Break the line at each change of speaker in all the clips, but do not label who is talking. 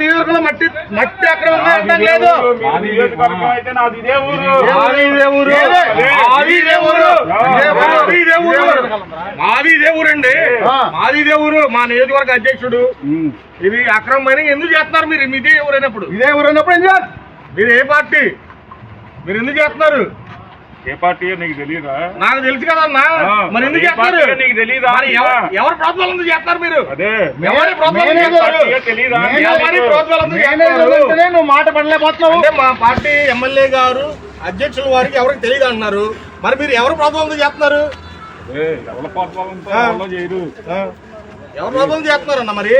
నియోజకవర్గంలో మట్టి మట్టి అక్కడ ఉండడం లేదు. మాది ఇదే ఊరండి, మాది ఇదే ఊరు. మా నియోజకవర్గ అధ్యక్షుడు ఇది అక్రమ మైనింగ్ ఎందుకు చేస్తున్నారు మీరు? మీదే ఊరైనప్పుడు మీరు ఏ పార్టీ? మీరు ఎందుకు చేస్తున్నారు?
ఏ పార్టీ నీకు తెలియదా?
నాకు తెలుసు కదన్నా. మరి ఎందుకు చేస్తారు? నీకు తెలియదా? ఎవరు ప్రోత్సాహం ఎందుకు చేస్తారు మీరు? అదే ఎవరి ప్రోత్సాహం నువ్వు మాట పడలేకపోతున్నావు అంటే మా పార్టీ ఎమ్మెల్యే గారు అధ్యక్షుల వారికి ఎవరికి తెలియదు అంటున్నారు. మరి మీరు ఎవరు ప్రోత్సాహం ఎందుకు చేస్తున్నారు?
ఎవరి ప్రోత్సాహంతో చేయరు.
ఎవరు ప్రోత్సాహం చేస్తున్నారన్న? మరి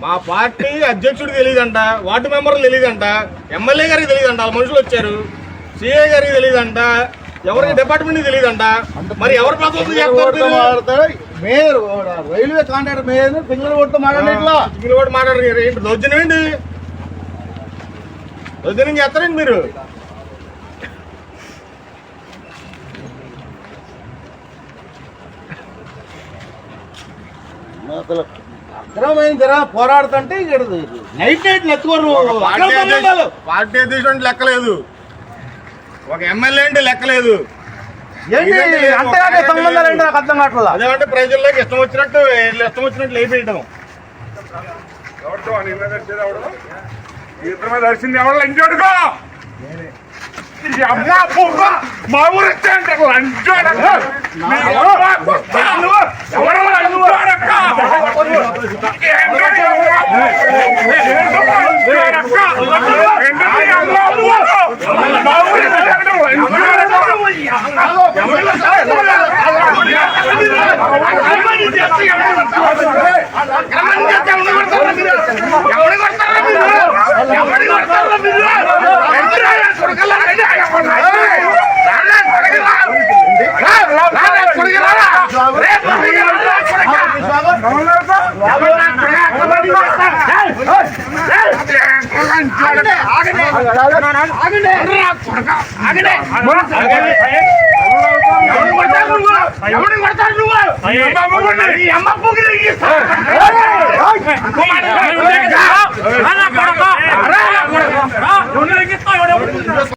మా పార్టీ అధ్యక్షుడికి తెలియదంట, వార్డు మెంబర్లు తెలియదంట, ఎమ్మెల్యే గారికి తెలియదంట, వాళ్ళ మనుషులు వచ్చారు, సిఐ గారికి తెలియదంట, ఎవరికి డిపార్ట్మెంట్ తెలియదంట. మరి ఎవరు ప్రోత్సాహం చేస్తారు?
Mayor railway contractor mayor Pingala ఓటుతో
మాట్లాడారు. ఏంటి దౌర్జన్యం? ఏంటి దౌర్జన్యం చేస్తారండి మీరు?
అక్రమమైన జర పోరాడుతుంటే నైట్ లెక్కరు.
పార్టీ అధ్యక్షుడు లెక్కలేదు, ఒక ఎమ్మెల్యే అంటే లెక్కలేదు.
అంతేగానే సంబంధాలు ఏంటి నాకు అర్థం కావట్లేదు.
అదేమంటే ప్రజల్లోకి ఇష్టం వచ్చినట్టు లేపేయటం.
ఎవరితో ఇద్దరి మీద దర్శింది ఎవరు ఇంకోటికో మా ఊరు వచ్చే అంటారు